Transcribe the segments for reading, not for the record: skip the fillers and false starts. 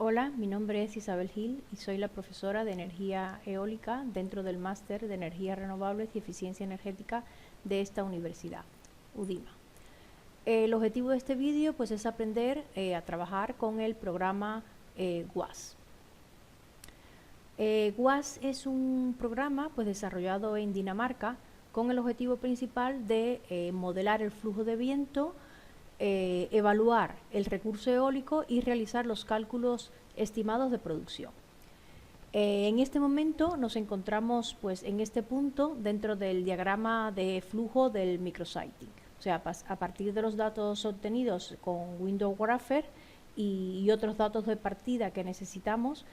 Hola, mi nombre es Isabel Gil y soy la profesora de energía eólica dentro del máster de energías renovables y eficiencia energética de esta universidad, UDIMA. El objetivo de este vídeo pues, es aprender a trabajar con el programa WAS. WAS es un programa pues, desarrollado en Dinamarca con el objetivo principal de modelar el flujo de viento, evaluar el recurso eólico y realizar los cálculos estimados de producción. En este momento nos encontramos pues, en este punto dentro del diagrama de flujo del micrositing. O sea, a partir de los datos obtenidos con Window Grapher y otros datos de partida que necesitamos,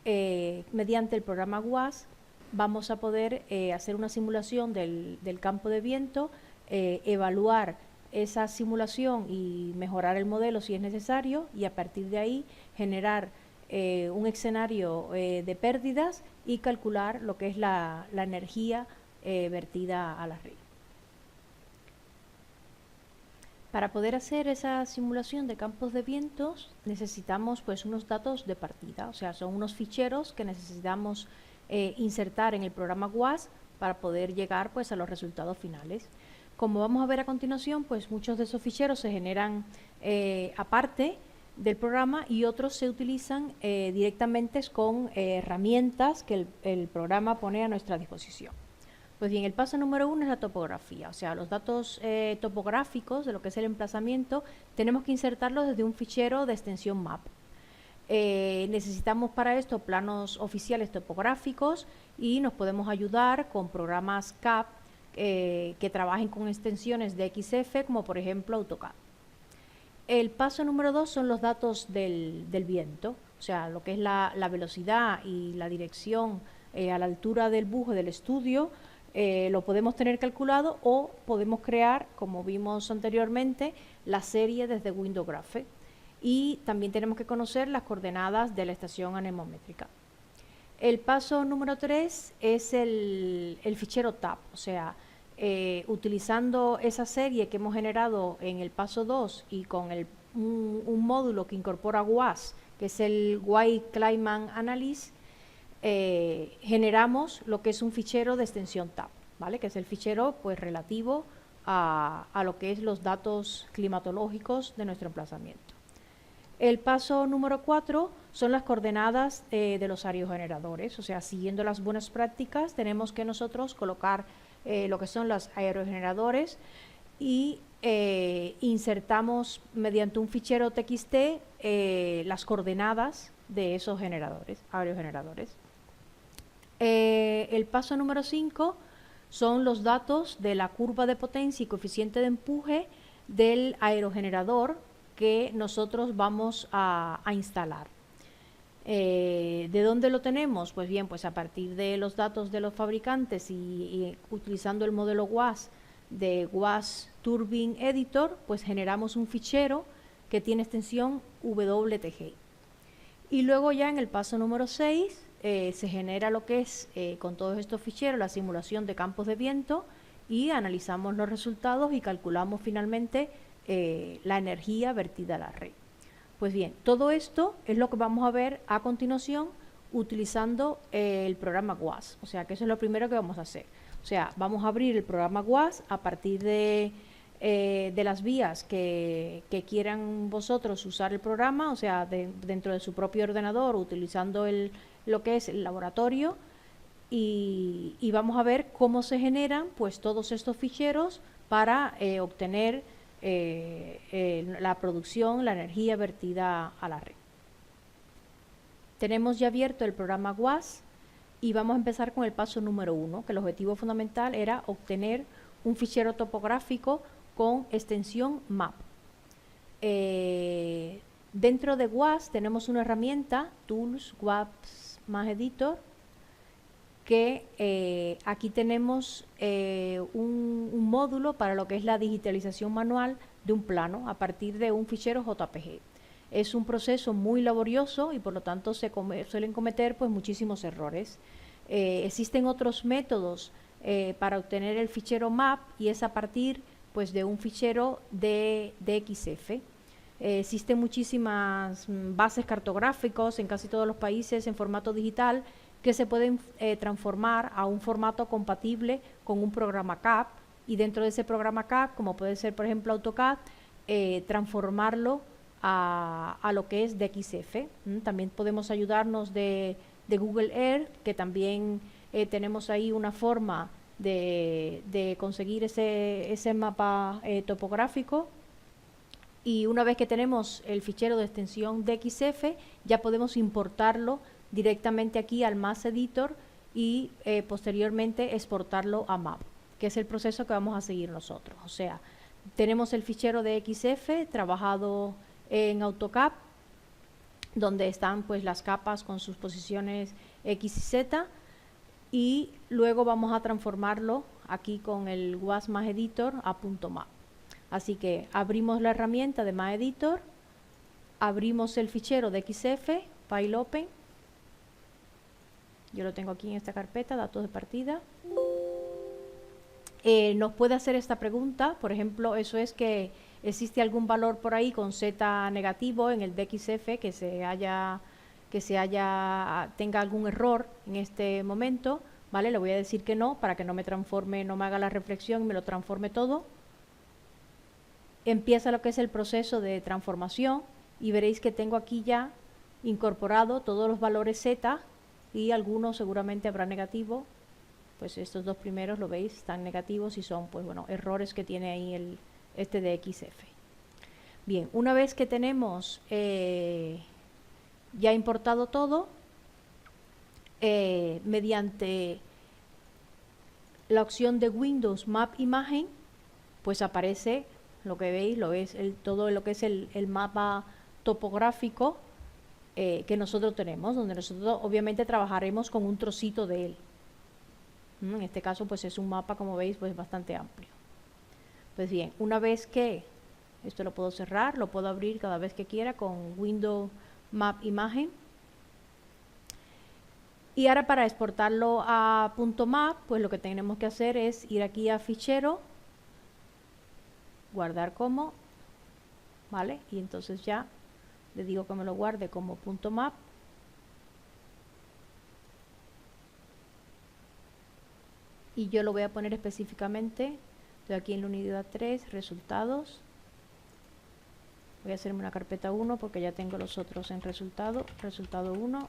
mediante el programa WAS vamos a poder hacer una simulación del campo de viento, evaluar esa simulación y mejorar el modelo si es necesario, y a partir de ahí generar un escenario de pérdidas y calcular lo que es la energía vertida a la red. Para poder hacer esa simulación de campos de vientos necesitamos pues unos datos de partida, o sea, son unos ficheros que necesitamos insertar en el programa WAS para poder llegar pues a los resultados finales. Como vamos a ver a continuación, pues muchos de esos ficheros se generan aparte del programa y otros se utilizan directamente con herramientas que el programa pone a nuestra disposición. Pues bien, el paso número 1 es la topografía, o sea, los datos topográficos de lo que es el emplazamiento tenemos que insertarlos desde un fichero de extensión map. Necesitamos para esto planos oficiales topográficos y nos podemos ayudar con programas CAD que trabajen con extensiones de XF, como por ejemplo AutoCAD. El paso número 2 son los datos del viento, o sea, lo que es la velocidad y la dirección a la altura del buje del estudio. Lo podemos tener calculado o podemos crear, como vimos anteriormente, la serie desde Window Grapher. Y también tenemos que conocer las coordenadas de la estación anemométrica. El paso número 3 es el fichero TAP, o sea, utilizando esa serie que hemos generado en el paso 2 y con un módulo que incorpora WAS, que es el White Climate Analysis, generamos lo que es un fichero de extensión TAP, ¿vale? Que es el fichero pues, relativo a lo que es los datos climatológicos de nuestro emplazamiento. El paso número 4 son las coordenadas de los aerogeneradores, o sea, siguiendo las buenas prácticas tenemos que nosotros colocar lo que son los aerogeneradores y insertamos mediante un fichero TXT las coordenadas de esos aerogeneradores. El paso número 5 son los datos de la curva de potencia y coeficiente de empuje del aerogenerador que nosotros vamos a instalar. ¿De dónde lo tenemos? Pues bien, pues a partir de los datos de los fabricantes y utilizando el modelo WAS de WAS Turbine Editor, pues generamos un fichero que tiene extensión WTG. Y luego ya en el paso número 6 se genera lo que es, con todos estos ficheros, la simulación de campos de viento y analizamos los resultados y calculamos finalmente la energía vertida a la red. Pues bien, todo esto es lo que vamos a ver a continuación utilizando el programa WAS, o sea que eso es lo primero que vamos a hacer. O sea, vamos a abrir el programa WAS a partir de las vías que quieran vosotros usar el programa, o sea, dentro de su propio ordenador, utilizando lo que es el laboratorio, y vamos a ver cómo se generan pues todos estos ficheros para obtener la producción, la energía vertida a la red. Tenemos ya abierto el programa WAS y vamos a empezar con el paso número 1, que el objetivo fundamental era obtener un fichero topográfico con extensión MAP. Dentro de WAS tenemos una herramienta, Tools, WAS más Editor, que aquí tenemos un módulo para lo que es la digitalización manual de un plano a partir de un fichero JPG. Es un proceso muy laborioso y por lo tanto suelen cometer pues, muchísimos errores. Existen otros métodos para obtener el fichero MAP y es a partir pues, de un fichero de XF. Existen muchísimas bases cartográficos en casi todos los países en formato digital que se pueden transformar a un formato compatible con un programa CAD, y dentro de ese programa CAD, como puede ser por ejemplo AutoCAD, transformarlo a lo que es DXF. También podemos ayudarnos de Google Earth, que también tenemos ahí una forma de conseguir ese mapa topográfico. Y una vez que tenemos el fichero de extensión DXF, ya podemos importarlo directamente aquí al Mass Editor y posteriormente exportarlo a MAP, que es el proceso que vamos a seguir nosotros. O sea, tenemos el fichero de XF trabajado en AutoCAD, donde están pues las capas con sus posiciones X y Z, y luego vamos a transformarlo aquí con el WAS Mass Editor a .map. Así que abrimos la herramienta de Mass Editor, abrimos el fichero de XF, File Open. Yo lo tengo aquí en esta carpeta, datos de partida. Nos puede hacer esta pregunta, por ejemplo, eso es que existe algún valor por ahí con Z negativo en el DXF tenga algún error en este momento, ¿vale? Le voy a decir que no, para que no me transforme, no me haga la reflexión y me lo transforme todo. Empieza lo que es el proceso de transformación y veréis que tengo aquí ya incorporado todos los valores Z, y algunos seguramente habrá negativo. Pues estos dos primeros, lo veis, están negativos y son, pues bueno, errores que tiene ahí este DXF. Bien, una vez que tenemos ya importado todo, mediante la opción de Windows Map Imagen, pues aparece lo que veis, todo lo que es el mapa topográfico que nosotros tenemos, donde nosotros obviamente trabajaremos con un trocito de él. En este caso pues es un mapa, como veis, pues bastante amplio. Pues bien, una vez que esto lo puedo cerrar, lo puedo abrir cada vez que quiera con Windows Map Imagen. Y ahora para exportarlo a .map, pues lo que tenemos que hacer es ir aquí a Fichero, guardar como, ¿vale? Y entonces ya le digo que me lo guarde como .map. Y yo lo voy a poner específicamente, estoy aquí en la unidad 3, resultados. Voy a hacerme una carpeta 1 porque ya tengo los otros en resultado 1.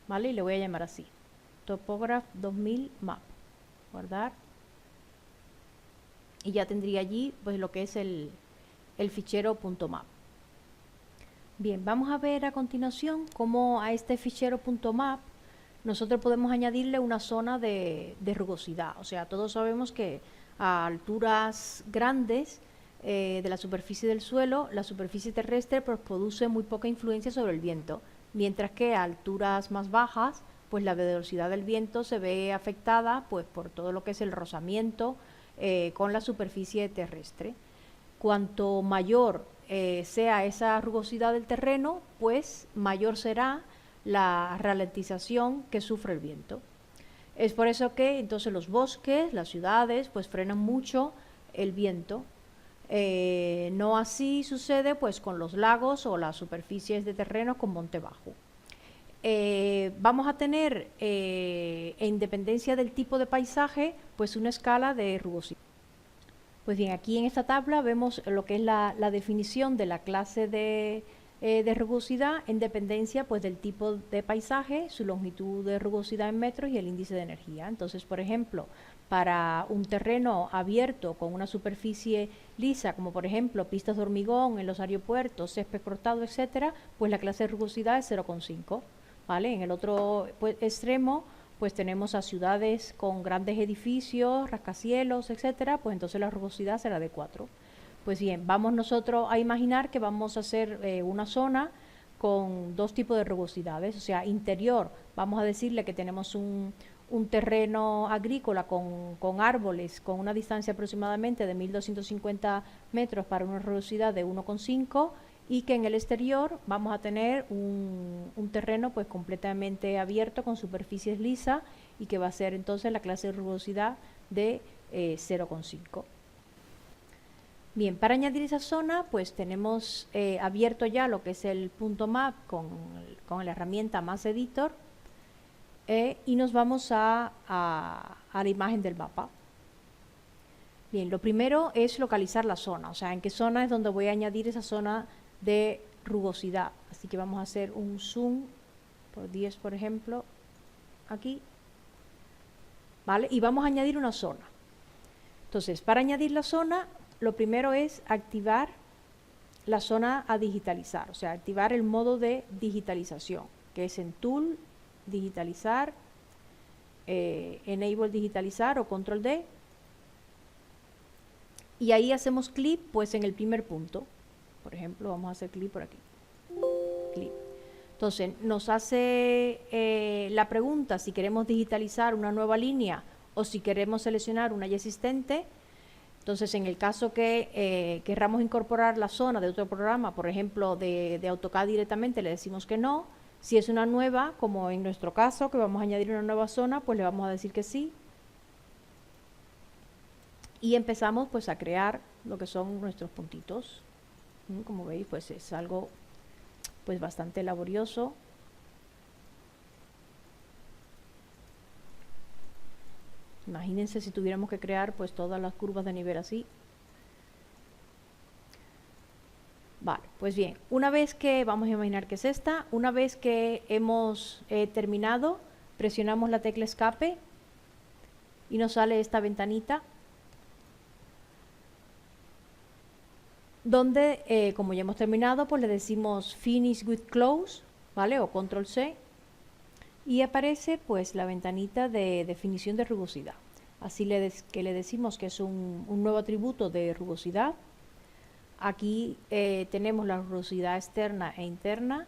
¿Vale? Y le voy a llamar así, Topograph 2000 Map. Guardar. Y ya tendría allí pues lo que es el fichero .map. Bien, vamos a ver a continuación cómo a este fichero .map nosotros podemos añadirle una zona de rugosidad. O sea, todos sabemos que a alturas grandes de la superficie del suelo, la superficie terrestre pues, produce muy poca influencia sobre el viento, mientras que a alturas más bajas, pues la velocidad del viento se ve afectada pues, por todo lo que es el rozamiento con la superficie terrestre. Cuanto mayor sea esa rugosidad del terreno, pues mayor será la ralentización que sufre el viento. Es por eso que entonces los bosques, las ciudades, pues frenan mucho el viento. No así sucede pues con los lagos o las superficies de terreno con monte bajo. Vamos a tener, en dependencia del tipo de paisaje, pues una escala de rugosidad. Pues bien, aquí en esta tabla vemos lo que es la definición de la clase de rugosidad en dependencia pues del tipo de paisaje, su longitud de rugosidad en metros y el índice de energía. Entonces, por ejemplo, para un terreno abierto con una superficie lisa, como por ejemplo pistas de hormigón en los aeropuertos, césped cortado, etcétera, pues la clase de rugosidad es 0,5, ¿vale? En el otro extremo pues tenemos a ciudades con grandes edificios, rascacielos, etcétera, pues entonces la rugosidad será de 4. Pues bien, vamos nosotros a imaginar que vamos a hacer una zona con dos tipos de rugosidades, o sea, interior, vamos a decirle que tenemos un terreno agrícola con árboles con una distancia aproximadamente de 1250 metros para una rugosidad de 1,5, y que en el exterior vamos a tener un terreno pues completamente abierto con superficies lisas y que va a ser entonces la clase de rugosidad de 0,5. Bien, para añadir esa zona, pues tenemos abierto ya lo que es el punto map con la herramienta Mass Editor y nos vamos a la imagen del mapa. Bien, lo primero es localizar la zona, o sea, en qué zona es donde voy a añadir esa zona de rugosidad. Así que vamos a hacer un zoom por 10, por ejemplo, aquí, ¿vale? Y vamos a añadir una zona. Entonces, para añadir la zona, lo primero es activar la zona a digitalizar, o sea, activar el modo de digitalización, que es en Tool, digitalizar, Enable digitalizar o Control D. Y ahí hacemos clic pues en el primer punto. Por ejemplo, vamos a hacer clic por aquí. Clic. Entonces nos hace la pregunta si queremos digitalizar una nueva línea o si queremos seleccionar una ya existente. Entonces en el caso que querramos incorporar la zona de otro programa, por ejemplo de AutoCAD directamente, le decimos que no. Si es una nueva, como en nuestro caso, que vamos a añadir una nueva zona, pues le vamos a decir que sí. Y empezamos pues a crear lo que son nuestros puntitos. Como veis, pues es algo pues bastante laborioso. Imagínense si tuviéramos que crear pues todas las curvas de nivel así. Vale, pues bien, una vez que, vamos a imaginar que es esta, una vez que hemos terminado, presionamos la tecla escape y nos sale esta ventanita donde, como ya hemos terminado, pues le decimos Finish with Close, ¿vale? O Control C, y aparece pues la ventanita de definición de rugosidad. Así que le decimos que es un nuevo atributo de rugosidad. Aquí tenemos la rugosidad externa e interna.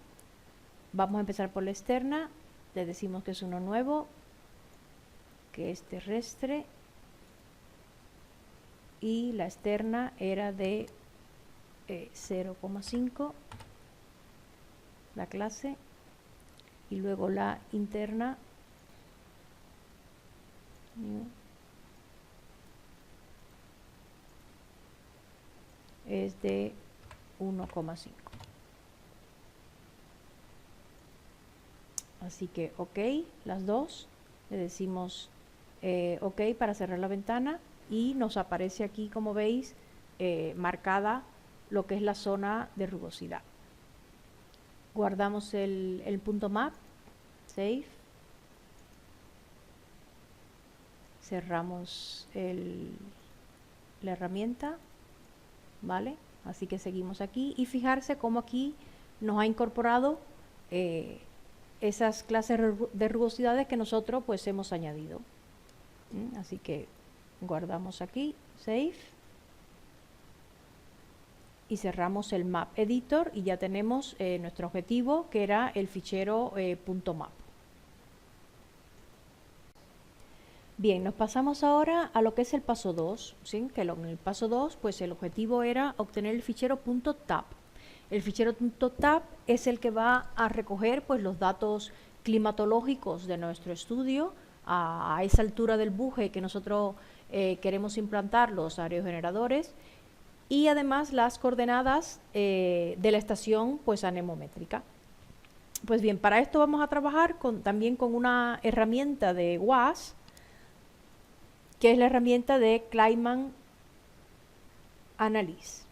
Vamos a empezar por la externa. Le decimos que es uno nuevo, que es terrestre, y la externa era de 0,5, la clase, y luego la interna es de 1,5. Así que ok, las dos, le decimos ok para cerrar la ventana y nos aparece aquí, como veis, marcada lo que es la zona de rugosidad. Guardamos el punto map, save, cerramos la herramienta, ¿vale? Así que seguimos aquí y fijarse cómo aquí nos ha incorporado esas clases de rugosidades que nosotros pues hemos añadido. Así que guardamos aquí, save, y cerramos el Map Editor y ya tenemos nuestro objetivo, que era el fichero .map. Bien, nos pasamos ahora a lo que es el paso 2, ¿sí? Que en el paso 2 pues el objetivo era obtener el fichero .tab. El fichero .tab es el que va a recoger pues los datos climatológicos de nuestro estudio a esa altura del buje que nosotros queremos implantar los aerogeneradores, y además las coordenadas de la estación pues anemométrica. Pues bien, para esto vamos a trabajar también con una herramienta de WAS, que es la herramienta de Climate Analysis.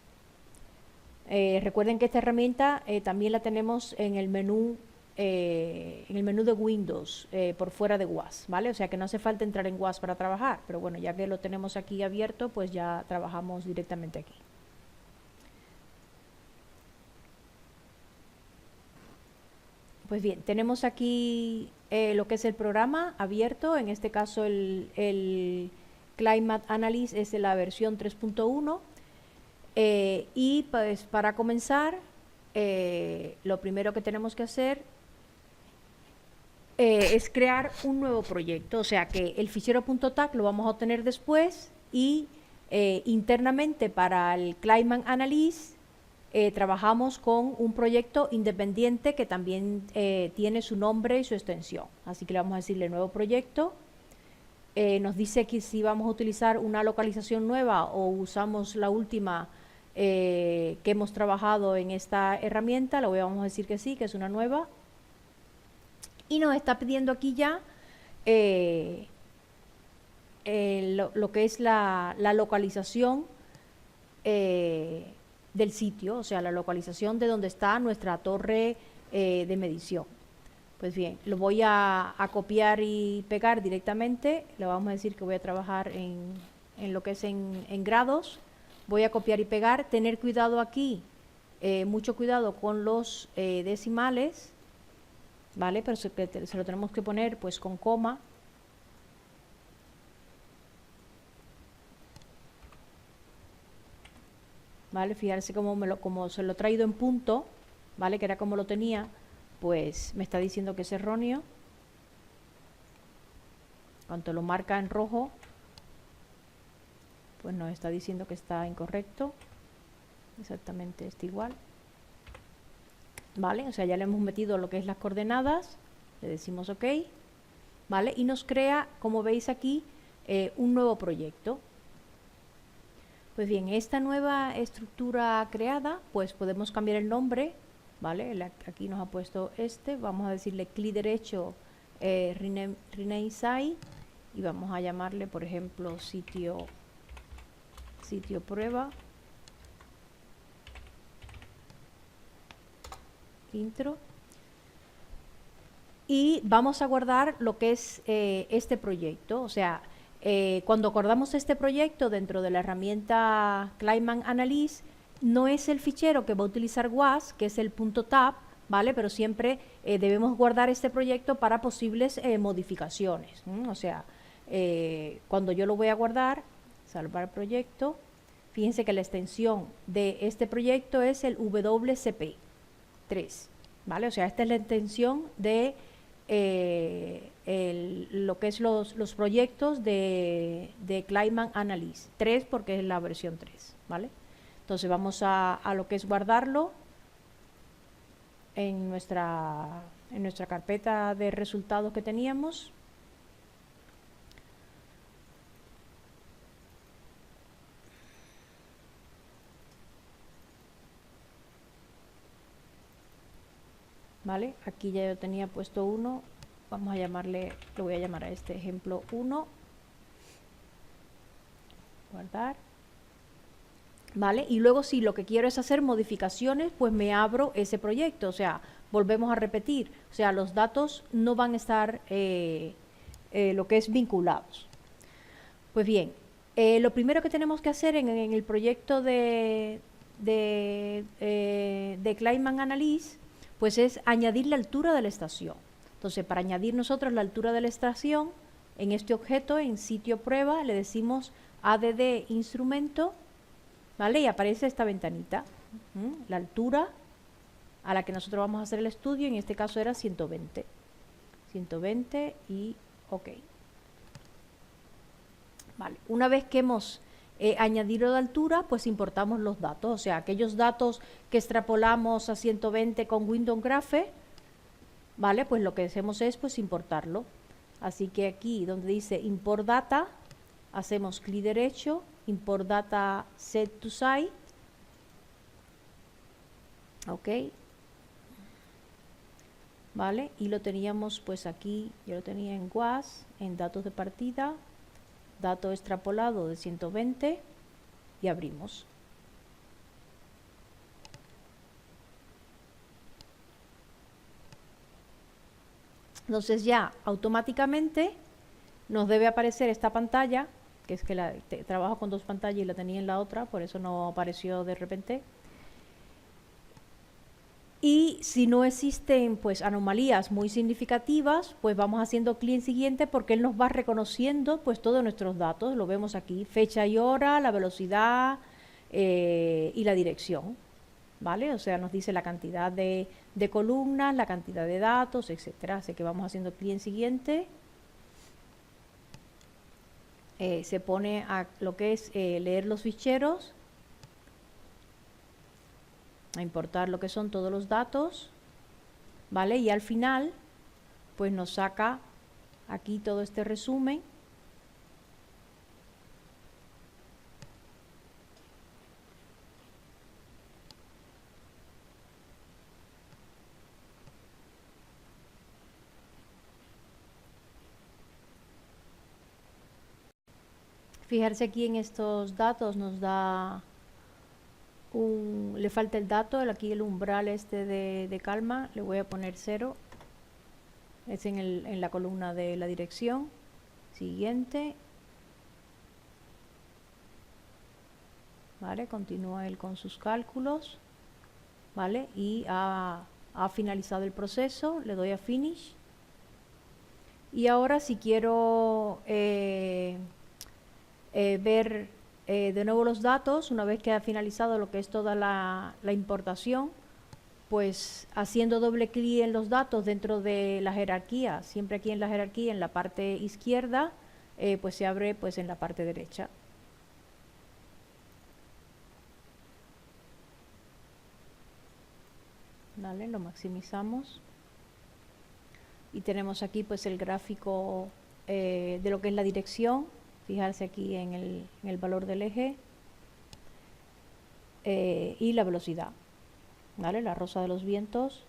Recuerden que esta herramienta también la tenemos en el menú de Windows por fuera de WAS, ¿vale? O sea que no hace falta entrar en WAS para trabajar, pero bueno, ya que lo tenemos aquí abierto, pues ya trabajamos directamente aquí. Pues bien, tenemos aquí lo que es el programa abierto, en este caso el Climate Analysis es la versión 3.1. Y pues para comenzar, lo primero que tenemos que hacer es crear un nuevo proyecto, o sea que el fichero .tac lo vamos a obtener después y internamente para el Climate Analysis trabajamos con un proyecto independiente que también tiene su nombre y su extensión, así que le vamos a decirle nuevo proyecto. Nos dice que si vamos a utilizar una localización nueva o usamos la última que hemos trabajado en esta herramienta. Le vamos a decir que sí, que es una nueva. Y nos está pidiendo aquí ya lo que es la localización del sitio, o sea, la localización de donde está nuestra torre de medición. Pues bien, lo voy a copiar y pegar directamente. Le vamos a decir que voy a trabajar en lo que es en grados. Voy a copiar y pegar. Tener cuidado aquí, mucho cuidado con los decimales, ¿vale? Pero se lo tenemos que poner pues con coma. ¿Vale? Fijarse como se lo he traído en punto, ¿vale? Que era como lo tenía, pues me está diciendo que es erróneo. Cuando lo marca en rojo, pues nos está diciendo que está incorrecto. Exactamente está igual. ¿Vale? O sea, ya le hemos metido lo que es las coordenadas, le decimos OK, ¿vale? Y nos crea, como veis aquí, un nuevo proyecto. Pues bien, esta nueva estructura creada, pues podemos cambiar el nombre, ¿vale? Aquí nos ha puesto vamos a decirle clic derecho, rename site, y vamos a llamarle, por ejemplo, sitio prueba, intro, y vamos a guardar lo que es este proyecto. O sea, cuando acordamos este proyecto dentro de la herramienta Climate Analysis, no es el fichero que va a utilizar WAS, que es el .tab, ¿vale? Pero siempre debemos guardar este proyecto para posibles modificaciones. O sea, cuando yo lo voy a guardar, salvar proyecto, fíjense que la extensión de este proyecto es el WCP3, ¿vale? O sea, esta es la extensión de lo que es los proyectos de Climate Analysis 3, porque es la versión 3, ¿vale? Entonces vamos a lo que es guardarlo en nuestra carpeta de resultados que teníamos. ¿Vale? Aquí ya yo tenía puesto 1, vamos a llamarle, lo voy a llamar a este ejemplo 1, guardar, ¿vale? Y luego si lo que quiero es hacer modificaciones, pues me abro ese proyecto. O sea, volvemos a repetir, o sea, los datos no van a estar lo que es vinculados. Pues bien, lo primero que tenemos que hacer en el proyecto de Climate Analysis, pues es añadir la altura de la estación. Entonces, para añadir nosotros la altura de la estación, en este objeto, en sitio prueba, le decimos add instrumento, ¿vale? Y aparece esta ventanita, la altura a la que nosotros vamos a hacer el estudio, en este caso era 120. 120 y OK. Vale. Una vez que hemos añadido la altura, pues importamos los datos, o sea, aquellos datos que extrapolamos a 120 con Windows Graph, ¿vale? Pues lo que hacemos es pues importarlo. Así que aquí donde dice Import Data, hacemos clic derecho, Import Data Set to Site, OK, ¿vale? Y lo teníamos pues aquí, yo lo tenía en WAS, en datos de partida, dato extrapolado de 120 y abrimos. Entonces ya automáticamente nos debe aparecer esta pantalla, que es que trabajo con dos pantallas y la tenía en la otra, por eso no apareció de repente. Y si no existen pues anomalías muy significativas, pues vamos haciendo clic en siguiente, porque él nos va reconociendo pues todos nuestros datos. Lo vemos aquí, fecha y hora, la velocidad y la dirección, ¿vale? O sea, nos dice la cantidad de columnas, la cantidad de datos, etcétera. Así que vamos haciendo clic en siguiente. Se pone a lo que es leer los ficheros, a importar lo que son todos los datos, ¿vale? Y al final pues nos saca aquí todo este resumen. Fijarse aquí en estos datos nos da le falta el dato, aquí el umbral de calma, le voy a poner 0. Es en la columna de la dirección. Siguiente. Vale, continúa él con sus cálculos. Vale, y ha finalizado el proceso, le doy a Finish. Y ahora si quiero ver de nuevo los datos, una vez que ha finalizado lo que es toda la importación, pues haciendo doble clic en los datos dentro de la jerarquía, siempre aquí en la jerarquía, en la parte izquierda, pues se abre pues en la parte derecha. Vale, lo maximizamos. Y tenemos aquí pues el gráfico de lo que es la dirección. Fijarse aquí en el valor del eje y la velocidad. ¿Vale? La rosa de los vientos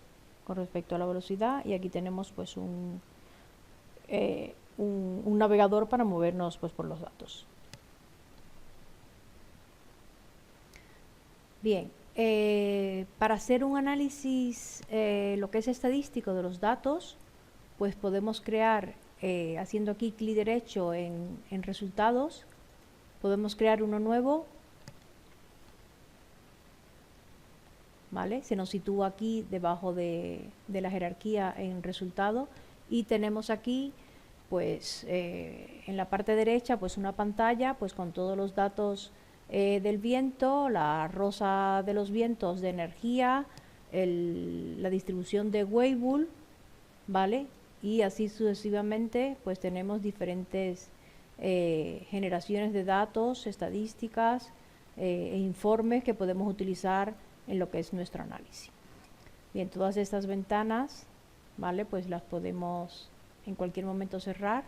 con respecto a la velocidad, y aquí tenemos pues un navegador para movernos pues por los datos. Bien, para hacer un análisis lo que es estadístico de los datos, pues podemos crear, haciendo aquí clic derecho en resultados, podemos crear uno nuevo. ¿Vale? Se nos sitúa aquí debajo de la jerarquía en resultado, y tenemos aquí pues en la parte derecha pues una pantalla pues con todos los datos del viento, la rosa de los vientos de energía, la distribución de Weibull, ¿vale? Y así sucesivamente pues tenemos diferentes generaciones de datos, estadísticas e informes que podemos utilizar en lo que es nuestro análisis. Bien, todas estas ventanas, ¿vale? Pues las podemos en cualquier momento cerrar.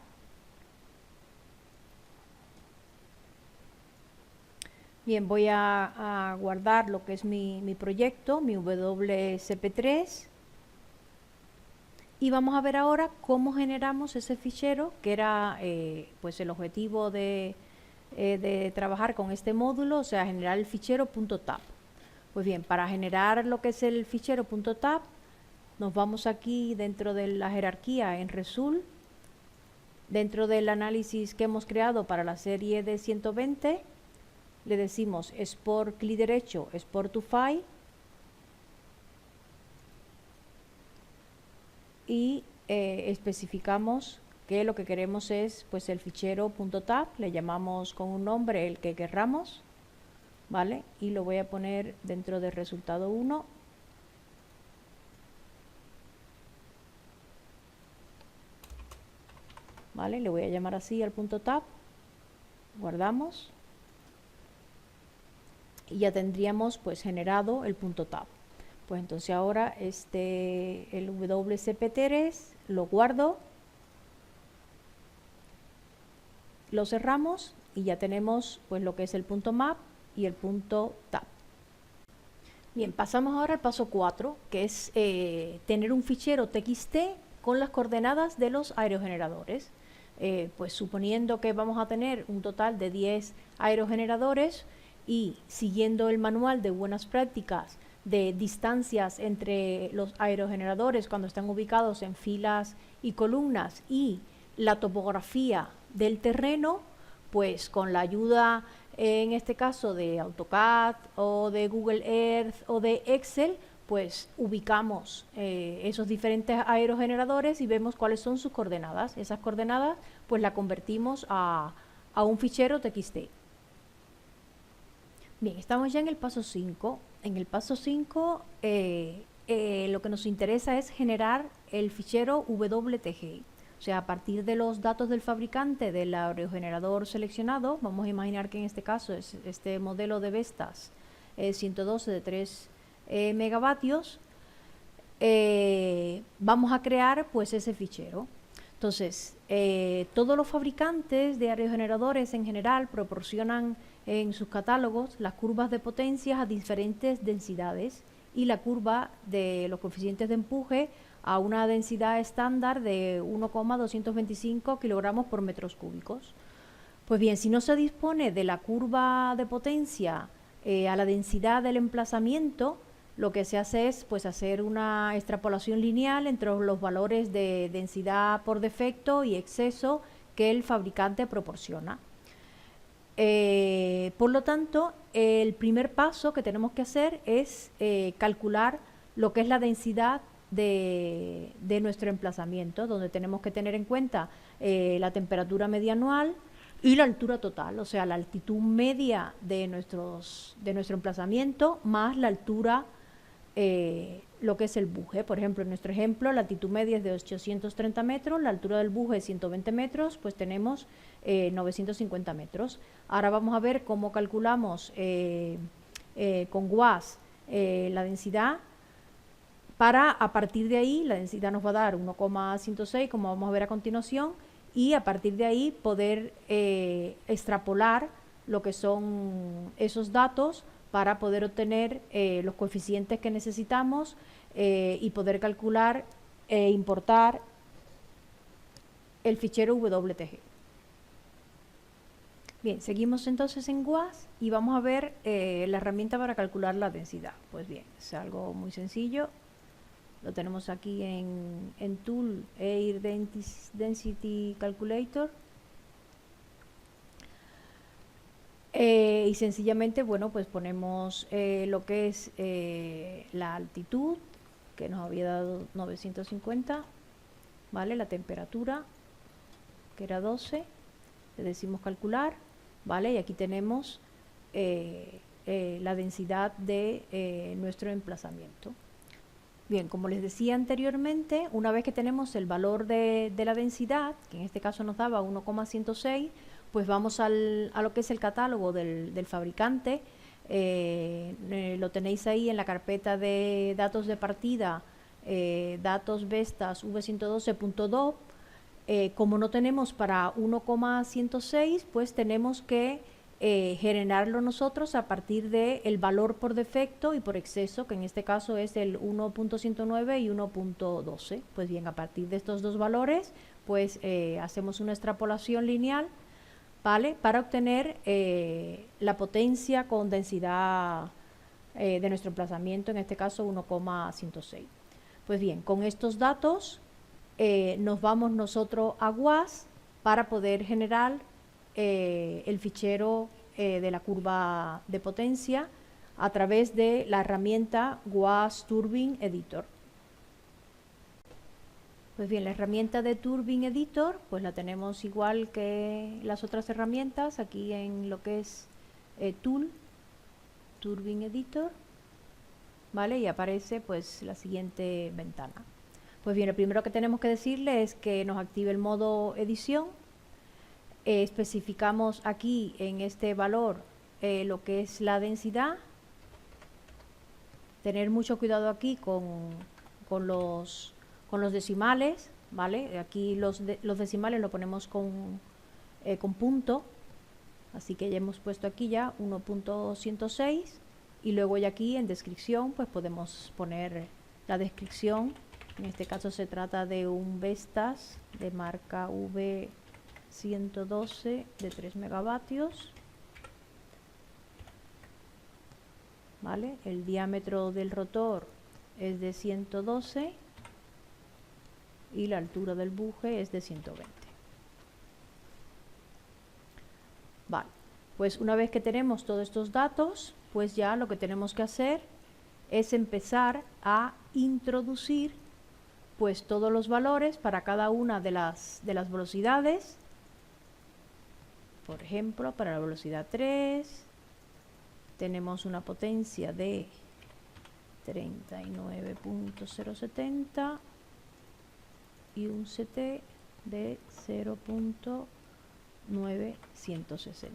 Bien, voy a guardar lo que es mi proyecto, mi WCP3. Y vamos a ver ahora cómo generamos ese fichero, que era pues el objetivo de trabajar con este módulo, o sea, generar el fichero .tab. Pues bien, para generar lo que es el fichero .tab, nos vamos aquí dentro de la jerarquía en Result, dentro del análisis que hemos creado para la serie de 120, le decimos Export, clic derecho, Export to File, y especificamos que lo que queremos es pues el fichero .tab, le llamamos con un nombre el que querramos, ¿vale? Y lo voy a poner dentro del resultado 1. ¿Vale? Le voy a llamar así al .tab. Guardamos. Y ya tendríamos pues generado el .tab. Pues entonces ahora el WCP3 lo guardo, lo cerramos y ya tenemos pues lo que es el .map y el .tab. Bien, pasamos ahora al paso 4, que es tener un fichero TXT con las coordenadas de los aerogeneradores. Pues suponiendo que vamos a tener un total de 10 aerogeneradores y siguiendo el manual de buenas prácticas de distancias entre los aerogeneradores cuando están ubicados en filas y columnas, y la topografía del terreno, pues con la ayuda en este caso de AutoCAD o de Google Earth o de Excel, pues ubicamos esos diferentes aerogeneradores y vemos cuáles son sus coordenadas. Esas coordenadas pues la convertimos a un fichero TXT. Bien, estamos ya en el paso 5. En el paso 5 lo que nos interesa es generar el fichero WTG. O sea, a partir de los datos del fabricante del aerogenerador seleccionado, vamos a imaginar que en este caso es este modelo de Vestas 112 de 3 megavatios, vamos a crear pues ese fichero. Entonces, todos los fabricantes de aerogeneradores en general proporcionan en sus catálogos las curvas de potencias a diferentes densidades y la curva de los coeficientes de empuje a una densidad estándar de 1,225 kilogramos por metros cúbicos. Pues bien, si no se dispone de la curva de potencia a la densidad del emplazamiento, lo que se hace es pues hacer una extrapolación lineal entre los valores de densidad por defecto y exceso que el fabricante proporciona. Por lo tanto, el primer paso que tenemos que hacer es calcular lo que es la densidad de nuestro emplazamiento, donde tenemos que tener en cuenta la temperatura media anual y la altura total, o sea, la altitud media de nuestro emplazamiento más la altura, lo que es el buje. Por ejemplo, en nuestro ejemplo, la altitud media es de 830 metros, la altura del buje es 120 metros, pues tenemos 950 metros. Ahora vamos a ver cómo calculamos con GWAS la densidad. Para, a partir de ahí, la densidad nos va a dar 1,106, como vamos a ver a continuación, y a partir de ahí poder extrapolar lo que son esos datos para poder obtener los coeficientes que necesitamos y poder calcular e importar el fichero WTG. Bien, seguimos entonces en GWAS y vamos a ver la herramienta para calcular la densidad. Pues bien, es algo muy sencillo. Lo tenemos aquí en Tool Air Density Calculator. Y sencillamente, bueno, pues ponemos lo que es la altitud, que nos había dado 950, ¿vale? La temperatura, que era 12, le decimos calcular, ¿vale? Y aquí tenemos la densidad de nuestro emplazamiento. Bien, como les decía anteriormente, una vez que tenemos el valor de la densidad, que en este caso nos daba 1,106, pues vamos a lo que es el catálogo del fabricante. Lo tenéis ahí en la carpeta de datos de partida, datos Vestas v112.2. Como no tenemos para 1,106, pues tenemos que generarlo nosotros a partir del valor por defecto y por exceso, que en este caso es el 1.109 y 1.12. Pues bien, a partir de estos dos valores, pues hacemos una extrapolación lineal, ¿vale? Para obtener la potencia con densidad de nuestro emplazamiento, en este caso 1,106. Pues bien, con estos datos nos vamos nosotros a GWAS para poder generar el fichero de la curva de potencia a través de la herramienta GWAS Turbine Editor. Pues bien, la herramienta de Turbine Editor pues la tenemos igual que las otras herramientas aquí en lo que es Tool, Turbine Editor, ¿vale? Y aparece pues la siguiente ventana. Pues bien, lo primero que tenemos que decirle es que nos active el modo edición. Especificamos aquí en este valor lo que es la densidad. Tener mucho cuidado aquí con los decimales, ¿vale? Aquí los decimales lo ponemos con punto, así que ya hemos puesto aquí ya 1.106 y luego ya aquí en descripción pues podemos poner la descripción. En este caso se trata de un Vestas de marca V112 de 3 megavatios, ¿vale? El diámetro del rotor es de 112 y la altura del buje es de 120. Vale, pues una vez que tenemos todos estos datos, pues ya lo que tenemos que hacer es empezar a introducir pues todos los valores para cada una de las velocidades. Por ejemplo, para la velocidad 3 tenemos una potencia de 39.070 y un CT de 0.960.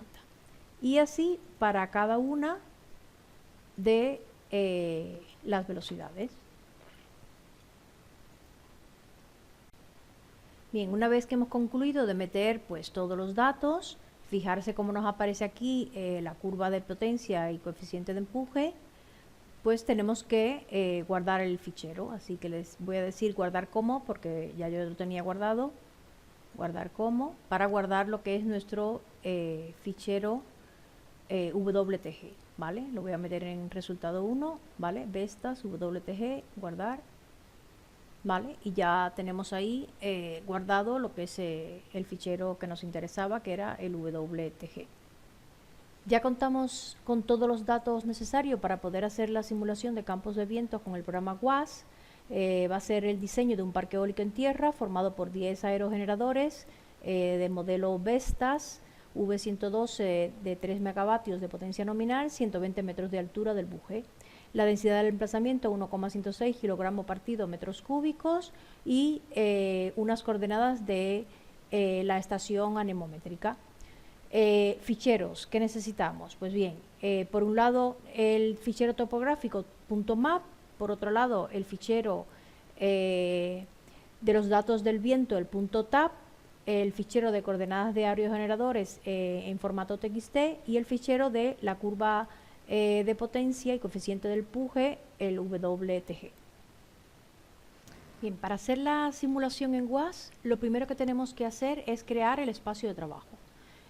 Y así para cada una de las velocidades. Bien, una vez que hemos concluido de meter pues todos los datos, fijarse cómo nos aparece aquí la curva de potencia y coeficiente de empuje, pues tenemos que guardar el fichero. Así que les voy a decir guardar como, porque ya yo lo tenía guardado. Guardar como, para guardar lo que es nuestro fichero WTG, ¿vale? Lo voy a meter en resultado 1, ¿vale? Vestas, WTG, guardar, ¿vale? Y ya tenemos ahí guardado lo que es el fichero que nos interesaba, que era el WTG. Ya contamos con todos los datos necesarios para poder hacer la simulación de campos de viento con el programa WAS. Va a ser el diseño de un parque eólico en tierra formado por 10 aerogeneradores de modelo Vestas V112 de 3 megavatios de potencia nominal, 120 metros de altura del buje. La densidad del emplazamiento 1,106 kilogramos partido metros cúbicos y unas coordenadas de la estación anemométrica. Ficheros que necesitamos, pues bien, por un lado el fichero topográfico .map, por otro lado el fichero de los datos del viento, el .tab, el fichero de coordenadas de aerogeneradores en formato TXT y el fichero de la curva de potencia y coeficiente del empuje, el WTG. Bien, para hacer la simulación en WAS, lo primero que tenemos que hacer es crear el espacio de trabajo.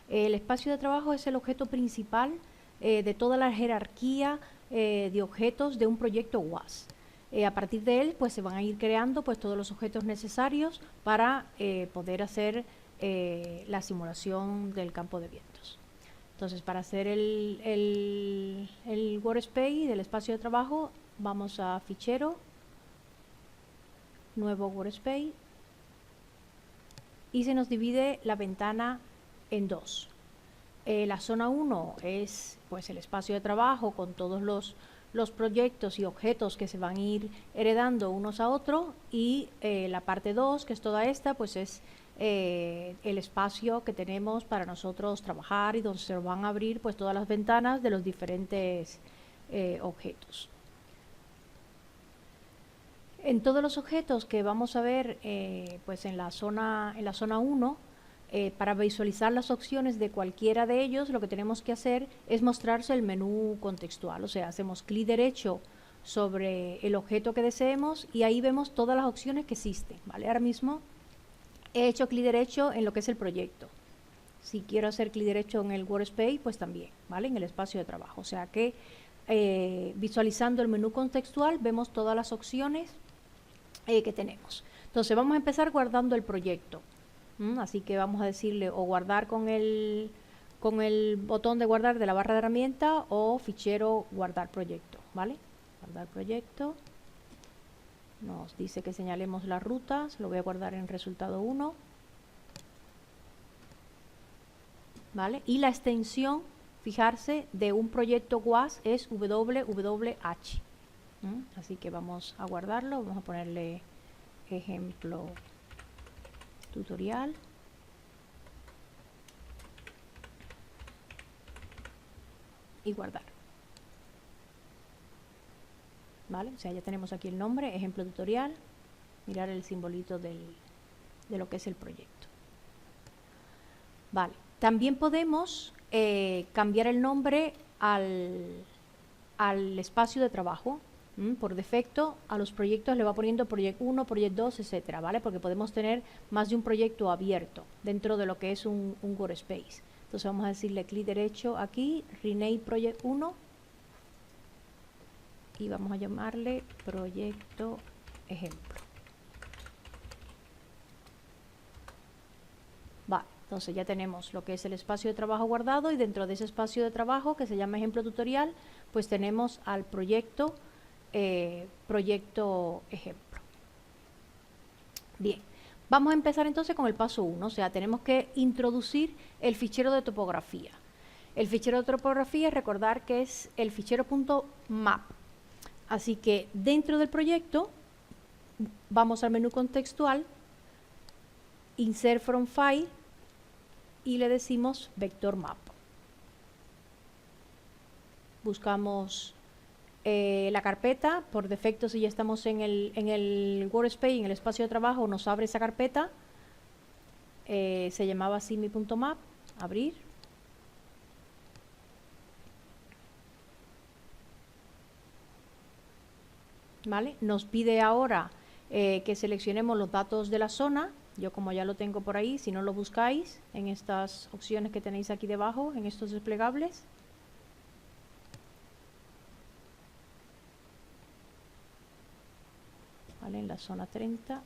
El espacio de trabajo es el objeto principal de toda la jerarquía de objetos de un proyecto WAS. A partir de él, pues se van a ir creando pues todos los objetos necesarios para poder hacer la simulación del campo de vientos. Entonces, para hacer el workspace del espacio de trabajo, vamos a fichero, nuevo workspace, y se nos divide la ventana en dos. La zona 1 es pues el espacio de trabajo con todos los proyectos y objetos que se van a ir heredando unos a otros, y la parte 2, que es toda esta, pues es el espacio que tenemos para nosotros trabajar y donde se van a abrir pues todas las ventanas de los diferentes objetos. En todos los objetos que vamos a ver pues en la zona 1, para visualizar las opciones de cualquiera de ellos, lo que tenemos que hacer es mostrarse el menú contextual. O sea, hacemos clic derecho sobre el objeto que deseemos y ahí vemos todas las opciones que existen, ¿vale? Ahora mismo he hecho clic derecho en lo que es el proyecto. Si quiero hacer clic derecho en el workspace, pues también, ¿vale? En el espacio de trabajo. O sea que visualizando el menú contextual vemos todas las opciones que tenemos. Entonces vamos a empezar guardando el proyecto. Así que vamos a decirle o guardar con el botón de guardar de la barra de herramienta o fichero guardar proyecto, ¿vale? Guardar proyecto. Nos dice que señalemos las rutas, lo voy a guardar en resultado 1. ¿Vale? Y la extensión, fijarse, de un proyecto WAS es WWH. Así que vamos a guardarlo, vamos a ponerle ejemplo tutorial. Y guardar. ¿Vale? O sea, ya tenemos aquí el nombre, ejemplo tutorial. Mirar el simbolito de lo que es el proyecto. Vale. También podemos cambiar el nombre al espacio de trabajo. Por defecto, a los proyectos le va poniendo proyecto 1, proyecto 2, etcétera, ¿vale? Porque podemos tener más de un proyecto abierto dentro de lo que es un workspace. Entonces vamos a decirle clic derecho aquí, rename project 1 y vamos a llamarle proyecto ejemplo. Vale, entonces ya tenemos lo que es el espacio de trabajo guardado, y dentro de ese espacio de trabajo que se llama ejemplo tutorial, pues tenemos al proyecto ejemplo. Bien, vamos a empezar entonces con el paso 1, o sea, tenemos que introducir el fichero de topografía. El fichero de topografía, recordar que es el fichero .map. Así que dentro del proyecto vamos al menú contextual, insert from file y le decimos vector map. Buscamos la carpeta, por defecto si ya estamos en el workspace, en el espacio de trabajo, nos abre esa carpeta, se llamaba así mi .map, abrir. ¿Vale? Nos pide ahora que seleccionemos los datos de la zona, Yo como ya lo tengo por ahí, si no lo buscáis en estas opciones que tenéis aquí debajo, en estos desplegables. ¿Vale? En la zona 30.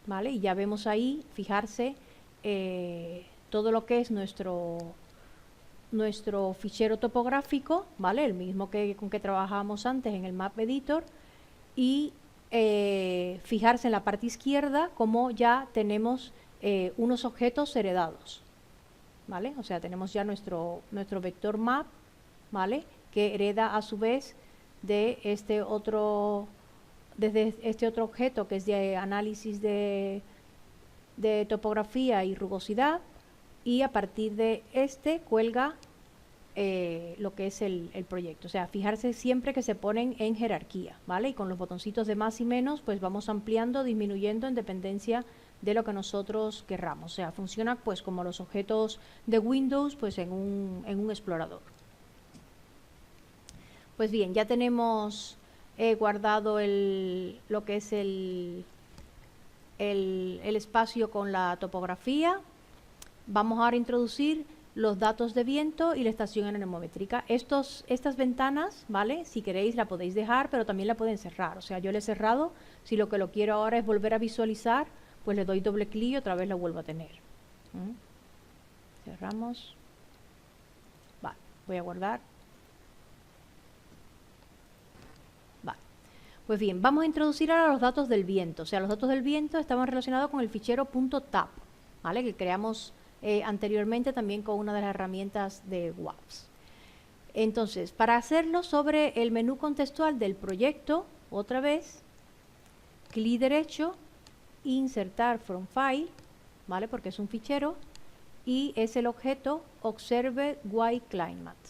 ¿Vale? Y ya vemos ahí, fijarse, todo lo que es nuestro fichero topográfico, ¿vale? El mismo con que trabajábamos antes en el Map Editor. Y fijarse en la parte izquierda como ya tenemos unos objetos heredados, ¿vale? O sea, tenemos ya nuestro vector map, ¿vale? Que hereda a su vez de desde este otro objeto que es de análisis de topografía y rugosidad, y a partir de este cuelga lo que es el proyecto. O sea, fijarse siempre que se ponen en jerarquía, ¿vale? Y con los botoncitos de más y menos, pues vamos ampliando, disminuyendo en dependencia de lo que nosotros querramos. O sea, funciona pues como los objetos de Windows, pues en un explorador. Pues bien, ya tenemos guardado lo que es el espacio con la topografía. Vamos ahora a introducir los datos de viento y la estación anemométrica. Estas ventanas, ¿vale? Si queréis la podéis dejar, pero también la pueden cerrar. O sea, yo la he cerrado. Si lo que lo quiero ahora es volver a visualizar, pues le doy doble clic y otra vez la vuelvo a tener. Cerramos. Vale, voy a guardar. Vale. Pues bien, vamos a introducir ahora los datos del viento. O sea, los datos del viento estaban relacionados con el fichero .tap, ¿vale? Que creamos anteriormente también con una de las herramientas de WAPS. Entonces, para hacerlo, sobre el menú contextual del proyecto, otra vez, clic derecho, insertar from file, ¿vale? Porque es un fichero, y es el objeto observe white climate.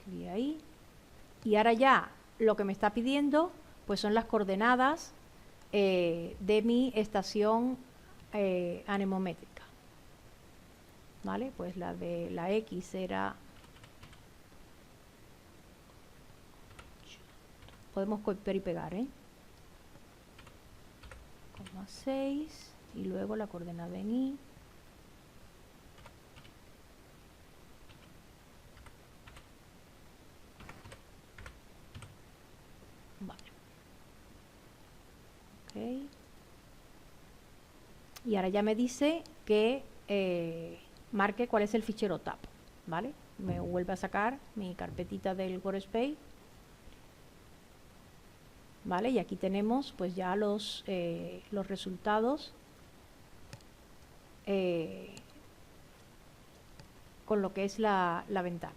Clic ahí. Y ahora ya lo que me está pidiendo, pues son las coordenadas de mi estación anemométrica, ¿vale? Pues la de la X era, podemos copiar y pegar, 0,6, y luego la coordenada en Y, vale. Ok. Y ahora ya me dice que marque cuál es el fichero TAP, ¿vale? Me vuelve a sacar mi carpetita del Workspace, ¿vale? Y aquí tenemos pues ya los resultados con lo que es la ventana,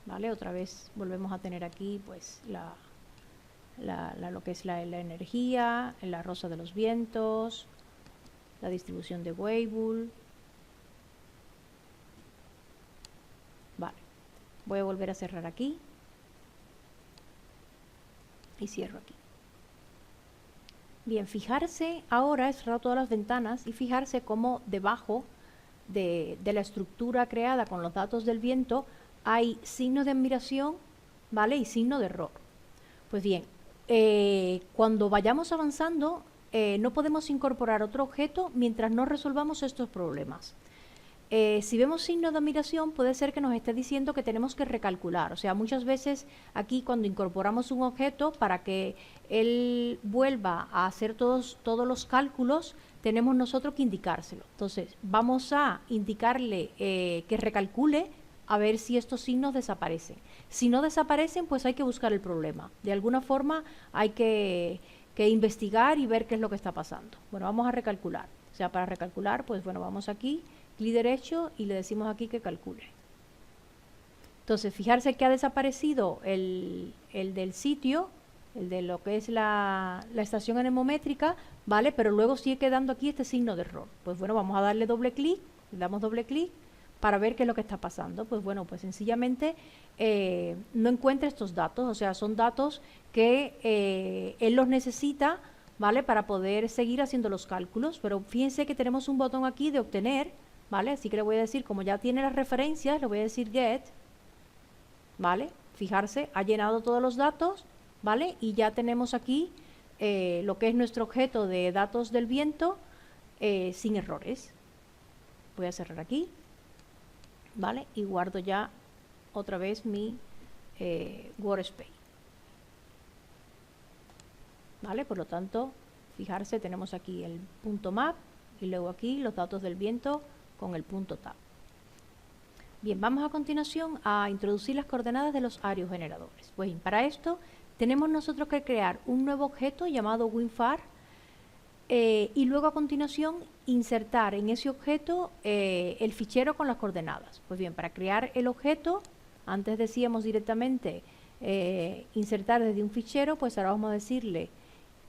¿vale? Otra vez volvemos a tener aquí pues lo que es la energía, la rosa de los vientos, la distribución de Weibull. Vale, voy a volver a cerrar aquí y cierro aquí. Bien, fijarse ahora, he cerrado todas las ventanas, y fijarse cómo debajo de la estructura creada con los datos del viento hay signos de admiración, ¿vale? Y signo de error. Pues bien, cuando vayamos avanzando, no podemos incorporar otro objeto mientras no resolvamos estos problemas. Si vemos signos de admiración, puede ser que nos esté diciendo que tenemos que recalcular. O sea, muchas veces aquí cuando incorporamos un objeto, para que él vuelva a hacer todos los cálculos, tenemos nosotros que indicárselo. Entonces, vamos a indicarle que recalcule, a ver si estos signos desaparecen. Si no desaparecen, pues hay que buscar el problema. De alguna forma hay que investigar y ver qué es lo que está pasando. Bueno, vamos a recalcular. O sea, para recalcular, pues bueno, vamos aquí, clic derecho, y le decimos aquí que calcule. Entonces, fijarse que ha desaparecido el del sitio, el de lo que es la estación anemométrica, ¿vale? Pero luego sigue quedando aquí este signo de error. Pues bueno, vamos a darle doble clic, le damos doble clic para ver qué es lo que está pasando. Pues bueno, pues sencillamente no encuentra estos datos, o sea, son datos que él los necesita, ¿vale? Para poder seguir haciendo los cálculos. Pero fíjense que tenemos un botón aquí de obtener, ¿vale? Así que le voy a decir, como ya tiene las referencias, le voy a decir get, ¿vale? Fijarse, ha llenado todos los datos, ¿vale? Y ya tenemos aquí lo que es nuestro objeto de datos del viento sin errores. Voy a cerrar aquí, ¿vale? Y guardo ya otra vez mi workspace, ¿vale? Por lo tanto, fijarse, tenemos aquí el punto map y luego aquí los datos del viento con el punto tab. Bien, vamos a continuación a introducir las coordenadas de los aerogeneradores. Pues bien, para esto tenemos nosotros que crear un nuevo objeto llamado WinFar y luego a continuación insertar en ese objeto el fichero con las coordenadas. Pues bien, para crear el objeto, antes decíamos directamente insertar desde un fichero, pues ahora vamos a decirle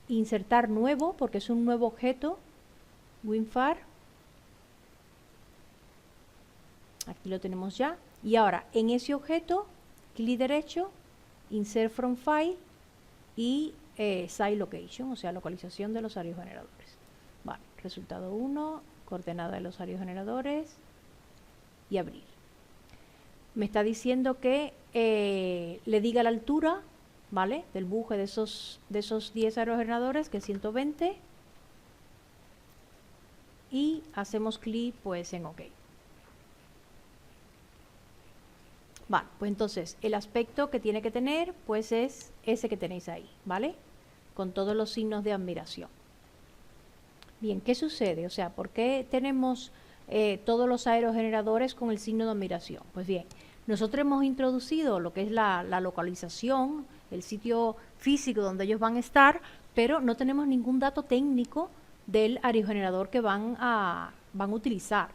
insertar nuevo, porque es un nuevo objeto, WinFar. Aquí lo tenemos ya. Y ahora, en ese objeto, clic derecho, Insert from File y Site Location, o sea, localización de los aerogeneradores. Vale, resultado 1, coordenada de los aerogeneradores y abrir. Me está diciendo que le diga la altura, ¿vale? Del buje de esos 10 aerogeneradores, que es 120. Y hacemos clic, pues, en OK. Vale, pues entonces el aspecto que tiene que tener pues es ese que tenéis ahí, ¿vale? Con todos los signos de admiración. Bien, ¿qué sucede? O sea, ¿por qué tenemos todos los aerogeneradores con el signo de admiración? Pues bien, nosotros hemos introducido lo que es la localización, el sitio físico donde ellos van a estar, pero no tenemos ningún dato técnico del aerogenerador que van a utilizar.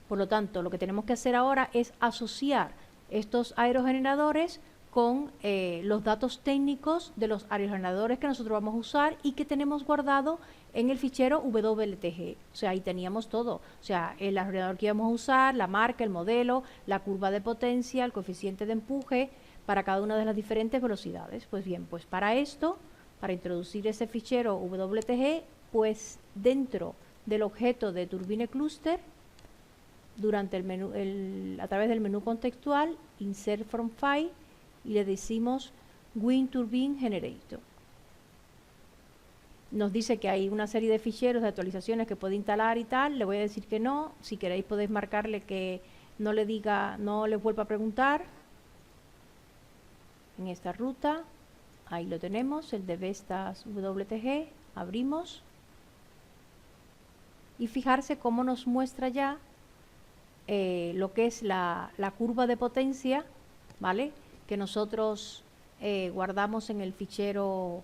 Por lo tanto, lo que tenemos que hacer ahora es asociar estos aerogeneradores con los datos técnicos de los aerogeneradores que nosotros vamos a usar y que tenemos guardado en el fichero WLTG. O sea, ahí teníamos todo. O sea, el aerogenerador que íbamos a usar, la marca, el modelo, la curva de potencia, el coeficiente de empuje para cada una de las diferentes velocidades. Pues bien, pues para esto, para introducir ese fichero WLTG, pues dentro del objeto de Turbine Cluster, durante el menú, a través del menú contextual, Insert from File, y le decimos Wind Turbine Generator. Nos dice que hay una serie de ficheros de actualizaciones que puede instalar y tal. Le voy a decir que no. Si queréis podéis marcarle que no le diga, no le vuelva a preguntar. En esta ruta, ahí lo tenemos, el de Vestas WTG. Abrimos. Y fijarse cómo nos muestra ya lo que es la curva de potencia, ¿vale? Que nosotros guardamos en el fichero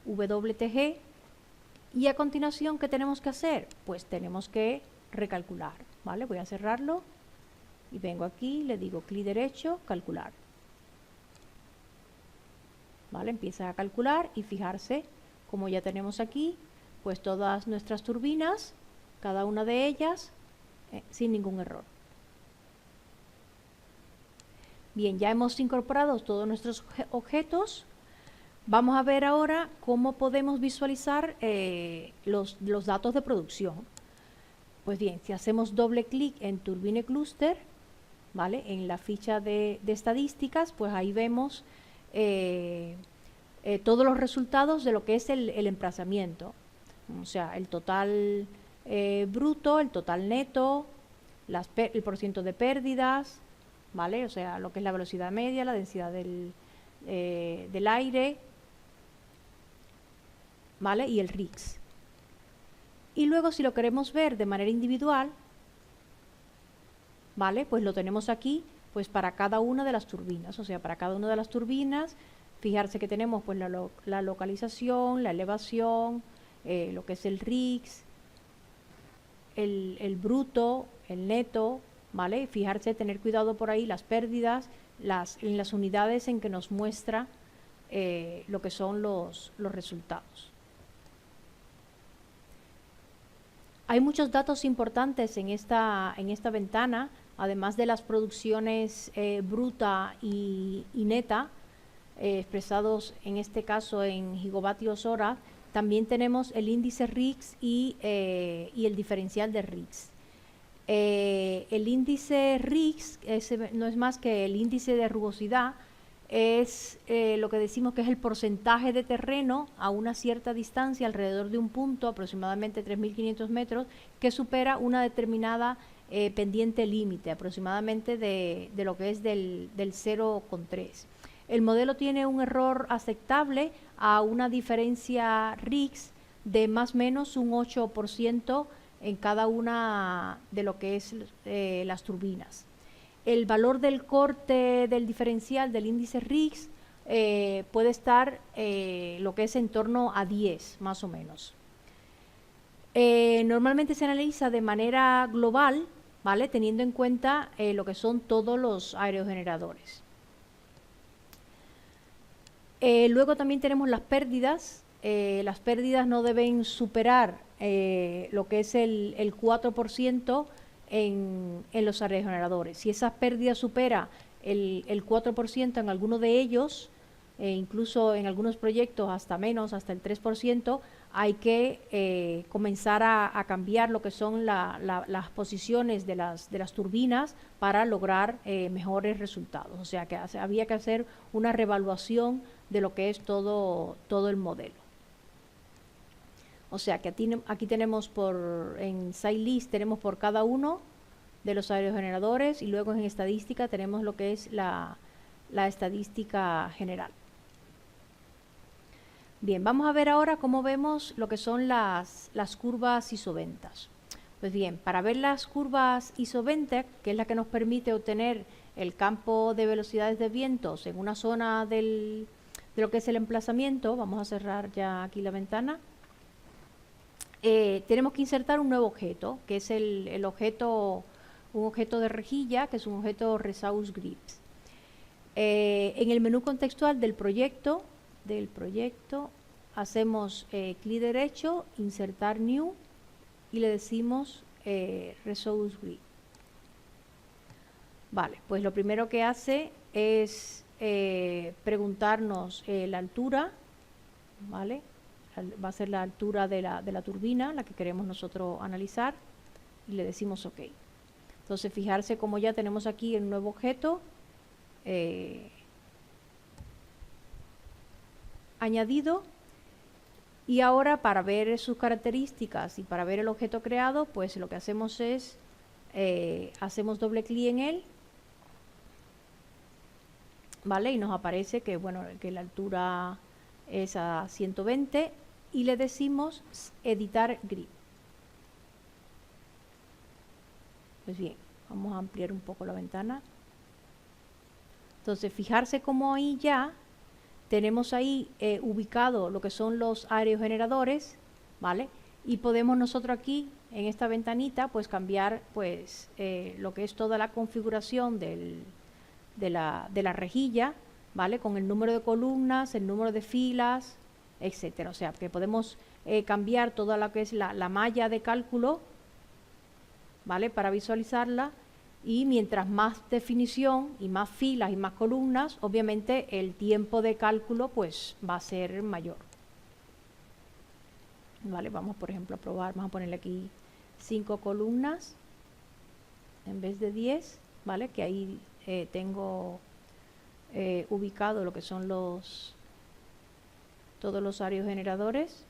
WTG. Y a continuación, ¿qué tenemos que hacer? Pues tenemos que recalcular, ¿vale? Voy a cerrarlo y vengo aquí, le digo clic derecho, calcular. ¿Vale? Empieza a calcular y fijarse, como ya tenemos aquí, pues todas nuestras turbinas, cada una de ellas, sin ningún error. Bien, ya hemos incorporado todos nuestros objetos. Vamos a ver ahora cómo podemos visualizar los datos de producción. Pues bien, si hacemos doble clic en Turbine Cluster, ¿vale? En la ficha de estadísticas, pues ahí vemos todos los resultados de lo que es el emplazamiento. O sea, el total bruto, el total neto, el porcentaje de pérdidas, ¿vale? O sea, lo que es la velocidad media, la densidad del aire, ¿vale? Y el RIX. Y luego, si lo queremos ver de manera individual, ¿vale? Pues lo tenemos aquí, pues para cada una de las turbinas. O sea, para cada una de las turbinas, fijarse que tenemos pues la localización, la elevación, lo que es el RIX, el bruto, el neto, ¿vale? Fijarse, tener cuidado por ahí, las pérdidas, en las unidades en que nos muestra lo que son los resultados. Hay muchos datos importantes en esta ventana, además de las producciones bruta y neta, expresados en este caso en gigavatios hora. También tenemos el índice RIX y el diferencial de RIX. El índice RIX no es más que el índice de rugosidad es lo que decimos que es el porcentaje de terreno a una cierta distancia alrededor de un punto, aproximadamente 3.500 metros, que supera una determinada pendiente límite, aproximadamente de lo que es del 0,3. El modelo tiene un error aceptable a una diferencia RIX de más o menos un 8% en cada una de lo que es las turbinas. El valor del corte del diferencial del índice RIX puede estar lo que es en torno a 10 más o menos. Normalmente se analiza de manera global, ¿vale? Teniendo en cuenta lo que son todos los aerogeneradores. Luego también tenemos las pérdidas. Las pérdidas no deben superar lo que es el 4% en los aerogeneradores. Si esas pérdidas supera el 4% en alguno de ellos, incluso en algunos proyectos hasta menos, hasta el 3%, hay que comenzar a cambiar lo que son las posiciones de las turbinas para lograr mejores resultados. O sea que había que hacer una reevaluación de lo que es todo el modelo. O sea que aquí tenemos en SciList tenemos por cada uno de los aerogeneradores y luego en estadística tenemos lo que es la estadística general. Bien, vamos a ver ahora cómo vemos lo que son las curvas isoventas. Pues bien, para ver las curvas isoventec, que es la que nos permite obtener el campo de velocidades de vientos en una zona de lo que es el emplazamiento, vamos a cerrar ya aquí la ventana. Tenemos que insertar un nuevo objeto, que es un objeto de rejilla, que es un objeto Resource Grips. En el menú contextual del proyecto, hacemos clic derecho, insertar New, y le decimos Resource Grip. Vale, pues lo primero que hace es preguntarnos la altura, ¿vale? Va a ser la altura de la turbina, la que queremos nosotros analizar, y le decimos OK. Entonces, fijarse cómo ya tenemos aquí el nuevo objeto añadido, y ahora para ver sus características y para ver el objeto creado, pues lo que hacemos es hacemos doble clic en él, ¿vale? Y nos aparece que, bueno, que la altura es a 120 y le decimos editar grid. Pues bien, vamos a ampliar un poco la ventana. Entonces, fijarse cómo ahí ya tenemos ahí ubicado lo que son los aerogeneradores, ¿vale? Y podemos nosotros aquí, en esta ventanita, pues cambiar pues lo que es toda la configuración de la rejilla, ¿vale? Con el número de columnas, el número de filas, etcétera. O sea, que podemos cambiar toda lo que es la malla de cálculo, ¿vale? Para visualizarla. Y mientras más definición y más filas y más columnas, obviamente el tiempo de cálculo pues va a ser mayor. Vale, vamos por ejemplo a probar, vamos a ponerle aquí 5 columnas en vez de 10, ¿vale? Que ahí tengo ubicado lo que son todos los aerogeneradores.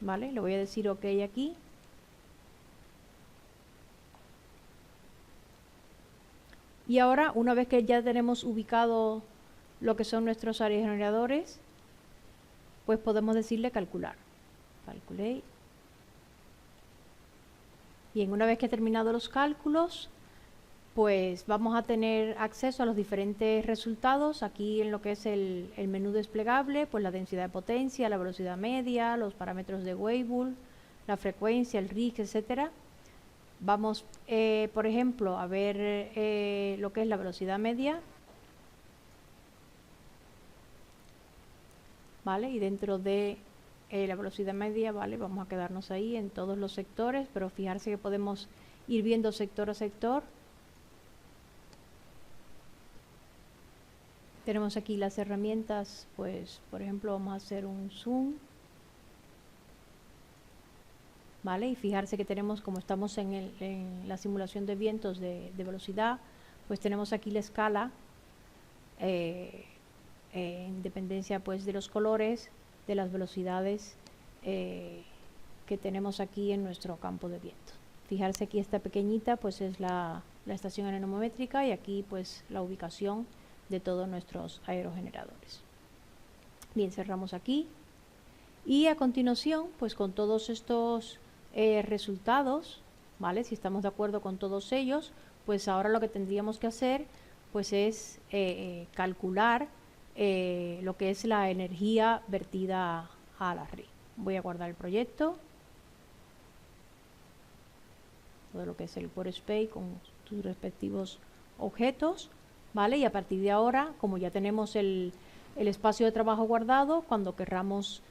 Vale, le voy a decir OK aquí. Y ahora, una vez que ya tenemos ubicado lo que son nuestros aerogeneradores, pues podemos decirle calcular. Calculate. Bien, una vez que he terminado los cálculos, pues vamos a tener acceso a los diferentes resultados. Aquí en lo que es el menú desplegable, pues la densidad de potencia, la velocidad media, los parámetros de Weibull, la frecuencia, el RIX, etcétera. Vamos, por ejemplo, a ver lo que es la velocidad media, ¿vale? Y dentro de la velocidad media, ¿vale? Vamos a quedarnos ahí en todos los sectores, pero fijarse que podemos ir viendo sector a sector. Tenemos aquí las herramientas, pues, por ejemplo, vamos a hacer un zoom, ¿vale? Y fijarse que tenemos, como estamos en la simulación de vientos de velocidad, pues tenemos aquí la escala en dependencia pues de los colores, de las velocidades que tenemos aquí en nuestro campo de viento. Fijarse aquí esta pequeñita pues es la estación anemométrica y aquí pues la ubicación de todos nuestros aerogeneradores. Bien, cerramos aquí y a continuación pues con todos estos resultados, ¿vale? Si estamos de acuerdo con todos ellos, pues ahora lo que tendríamos que hacer pues es calcular lo que es la energía vertida a la red. Voy a guardar el proyecto, todo lo que es el Workspace con sus respectivos objetos, ¿vale? Y a partir de ahora, como ya tenemos el espacio de trabajo guardado, cuando querramos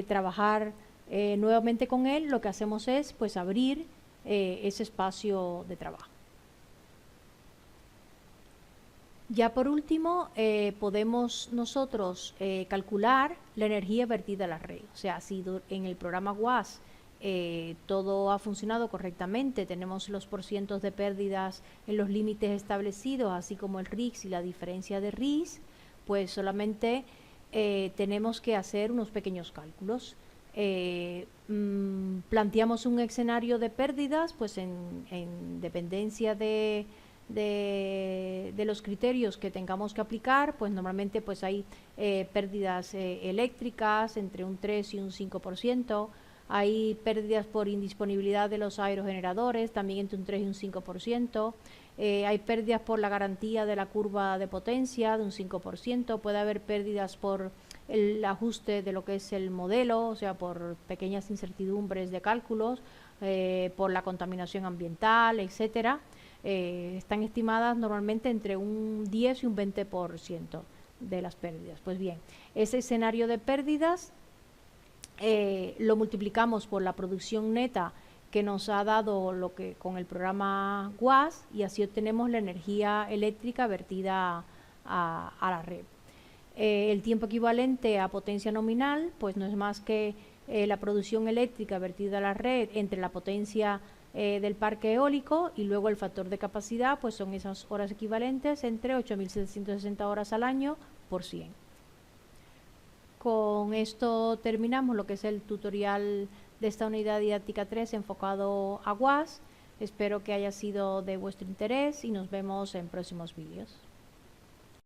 trabajar nuevamente con él, lo que hacemos es pues abrir ese espacio de trabajo. Ya por último, podemos nosotros calcular la energía vertida a la red. O sea, si en el programa WAS todo ha funcionado correctamente, tenemos los porcientos de pérdidas en los límites establecidos, así como el RIX y la diferencia de RIS, pues solamente tenemos que hacer unos pequeños cálculos. Planteamos un escenario de pérdidas, pues en dependencia de los criterios que tengamos que aplicar, pues normalmente pues hay pérdidas eléctricas entre un 3 y un 5%, hay pérdidas por indisponibilidad de los aerogeneradores también entre un 3 y un 5%, hay pérdidas por la garantía de la curva de potencia de un 5%, puede haber pérdidas por el ajuste de lo que es el modelo, o sea, por pequeñas incertidumbres de cálculos, por la contaminación ambiental, etcétera. Están estimadas normalmente entre un 10 y un 20% de las pérdidas. Pues bien, ese escenario de pérdidas lo multiplicamos por la producción neta que nos ha dado lo que con el programa WAS y así obtenemos la energía eléctrica vertida a la red. El tiempo equivalente a potencia nominal pues no es más que la producción eléctrica vertida a la red entre la potencia del parque eólico y luego el factor de capacidad, pues son esas horas equivalentes entre 8.760 horas al año por 100. Con esto terminamos lo que es el tutorial de esta unidad didáctica 3 enfocado a WAS. Espero que haya sido de vuestro interés y nos vemos en próximos vídeos.